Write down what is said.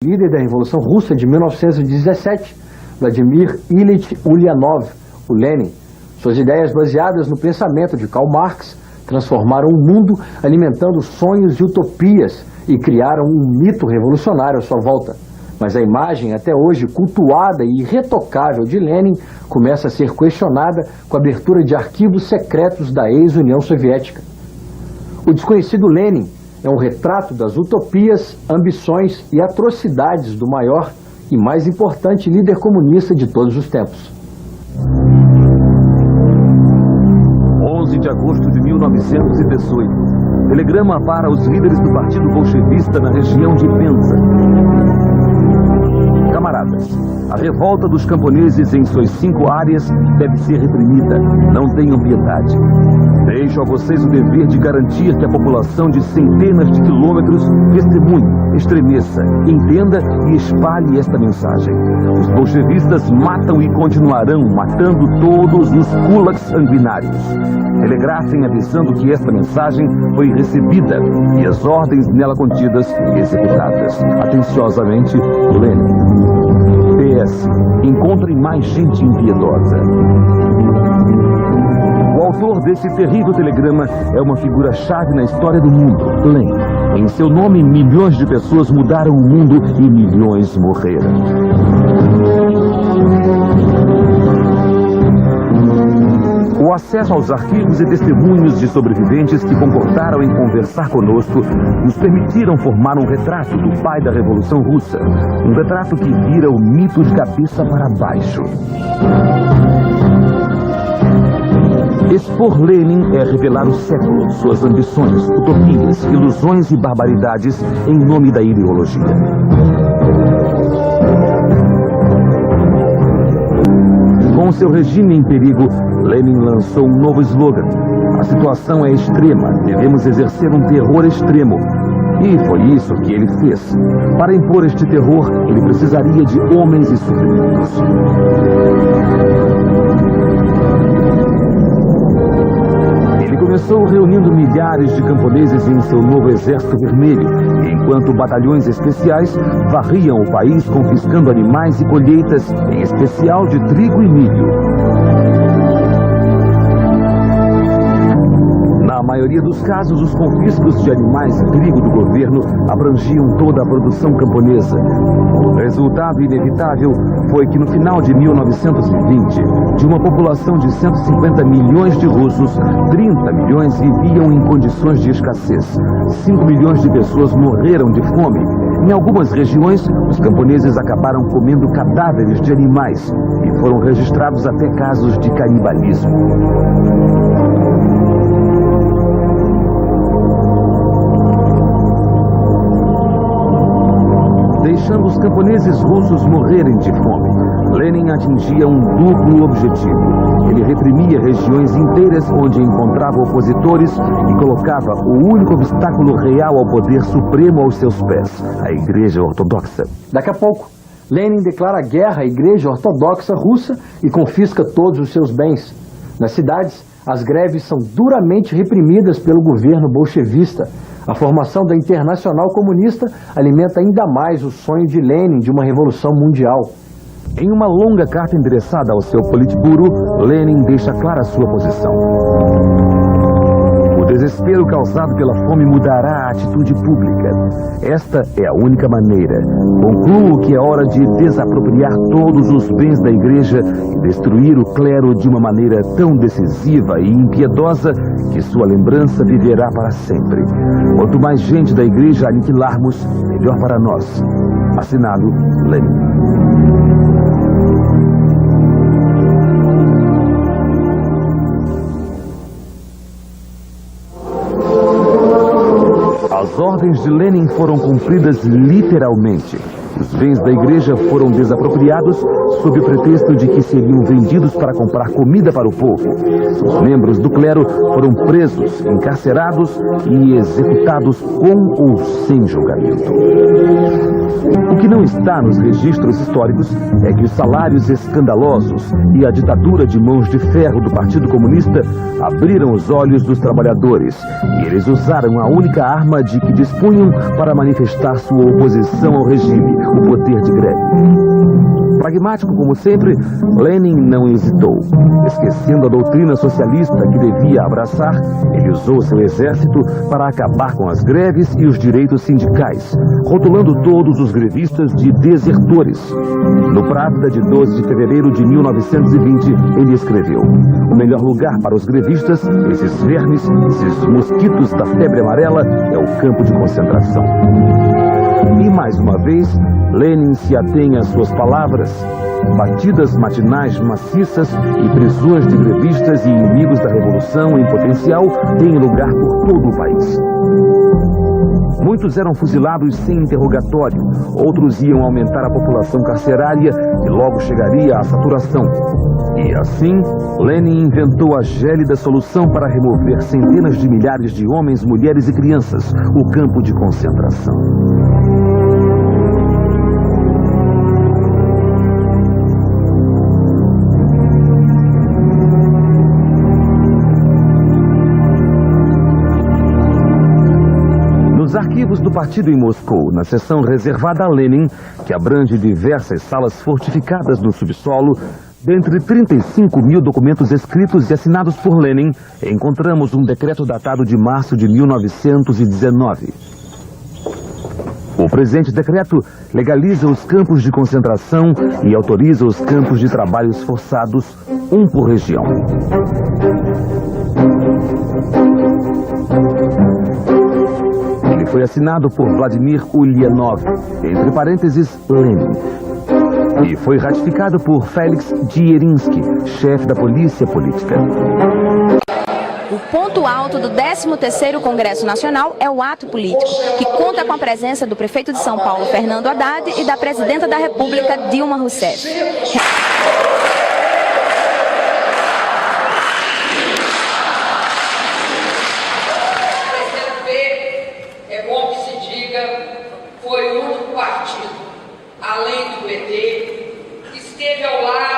líder da Revolução Russa de 1917, Vladimir Ilyich Ulyanov, o Lenin. Suas ideias baseadas no pensamento de Karl Marx transformaram o mundo, alimentando sonhos e utopias e criaram um mito revolucionário à sua volta. Mas a imagem, até hoje cultuada e irretocável de Lenin, começa a ser questionada com a abertura de arquivos secretos da ex-União Soviética. O desconhecido Lenin é um retrato das utopias, ambições e atrocidades do maior e mais importante líder comunista de todos os tempos. 11 de agosto de 1918. Telegrama para os líderes do Partido Bolchevista na região de Penza. Camaradas, a revolta dos camponeses em suas 5 áreas deve ser reprimida. Não tenham piedade. Deixo a vocês o dever de garantir que a população de centenas de quilômetros testemunhe, estremeça, entenda e espalhe esta mensagem. Os bolchevistas matam e continuarão matando todos os kulaks sanguinários. Telegrafem avisando que esta mensagem foi recebida e as ordens nela contidas executadas. Atenciosamente, Lenin. PS. Encontrem mais gente impiedosa. O autor desse terrível telegrama é uma figura-chave na história do mundo, Lenin. Em seu nome, milhões de pessoas mudaram o mundo e milhões morreram. O acesso aos arquivos e testemunhos de sobreviventes que concordaram em conversar conosco nos permitiram formar um retrato do pai da Revolução Russa. Um retrato que vira o mito de cabeça para baixo. Expor Lenin é revelar o século, suas ambições, utopias, ilusões e barbaridades em nome da ideologia. Com seu regime em perigo, Lenin lançou um novo slogan. A situação é extrema, devemos exercer um terror extremo. E foi isso que ele fez. Para impor este terror, ele precisaria de homens e sofrimentos. Ele começou reunindo milhares de camponeses em seu novo exército vermelho, enquanto batalhões especiais varriam o país confiscando animais e colheitas, em especial de trigo e milho. Na maioria dos casos, os confiscos de animais e trigo do governo abrangiam toda a produção camponesa. O resultado inevitável foi que no final de 1920, de uma população de 150 milhões de russos, 30 milhões viviam em condições de escassez. 5 milhões de pessoas morreram de fome. Em algumas regiões, os camponeses acabaram comendo cadáveres de animais e foram registrados até casos de canibalismo. Deixando os camponeses russos morrerem de fome, Lenin atingia um duplo objetivo. Ele reprimia regiões inteiras onde encontrava opositores e colocava o único obstáculo real ao poder supremo aos seus pés, a Igreja Ortodoxa. Daqui a pouco, Lenin declara guerra à Igreja Ortodoxa Russa e confisca todos os seus bens. Nas cidades, as greves são duramente reprimidas pelo governo bolchevista. A formação da Internacional Comunista alimenta ainda mais o sonho de Lenin de uma revolução mundial. Em uma longa carta endereçada ao seu Politburo, Lenin deixa clara a sua posição. O desespero causado pela fome mudará a atitude pública. Esta é a única maneira. Concluo que é hora de desapropriar todos os bens da igreja e destruir o clero de uma maneira tão decisiva e impiedosa que sua lembrança viverá para sempre. Quanto mais gente da igreja aniquilarmos, melhor para nós. Assinado, Lenin. As ordens de Lenin foram cumpridas literalmente. Os bens da igreja foram desapropriados sob o pretexto de que seriam vendidos para comprar comida para o povo. Os membros do clero foram presos, encarcerados e executados com ou sem julgamento. O que não está nos registros históricos é que os salários escandalosos e a ditadura de mãos de ferro do Partido Comunista abriram os olhos dos trabalhadores e eles usaram a única arma de que dispunham para manifestar sua oposição ao regime, o poder de greve. Pragmático como sempre, Lenin não hesitou. Esquecendo a doutrina socialista que devia abraçar, ele usou seu exército para acabar com as greves e os direitos sindicais, rotulando todos os grevistas de desertores. No Pravda de 12 de fevereiro de 1920, ele escreveu: o melhor lugar para os grevistas, esses vermes, esses mosquitos da febre amarela, é o campo de concentração. E mais uma vez, Lenin se atém às suas palavras. Batidas matinais maciças e prisões de grevistas e inimigos da revolução em potencial têm lugar por todo o país. Muitos eram fuzilados sem interrogatório, outros iam aumentar a população carcerária e logo chegaria à saturação. E assim, Lenin inventou a gélida solução para remover centenas de milhares de homens, mulheres e crianças, o campo de concentração. Nos arquivos do partido em Moscou, na seção reservada a Lenin, que abrange diversas salas fortificadas no subsolo, dentre 35 mil documentos escritos e assinados por Lenin, encontramos um decreto datado de março de 1919. O presente decreto legaliza os campos de concentração e autoriza os campos de trabalhos forçados, um por região. Ele foi assinado por Vladimir Ulyanov, entre parênteses, Lenin. E foi ratificado por Felix Dzerzhinsky, chefe da polícia política. O ponto alto do 13º Congresso Nacional é o ato político, que conta com a presença do prefeito de São Paulo, Fernando Haddad, e da presidenta da República, Dilma Rousseff. Foi o único partido, além do PT, que esteve ao lado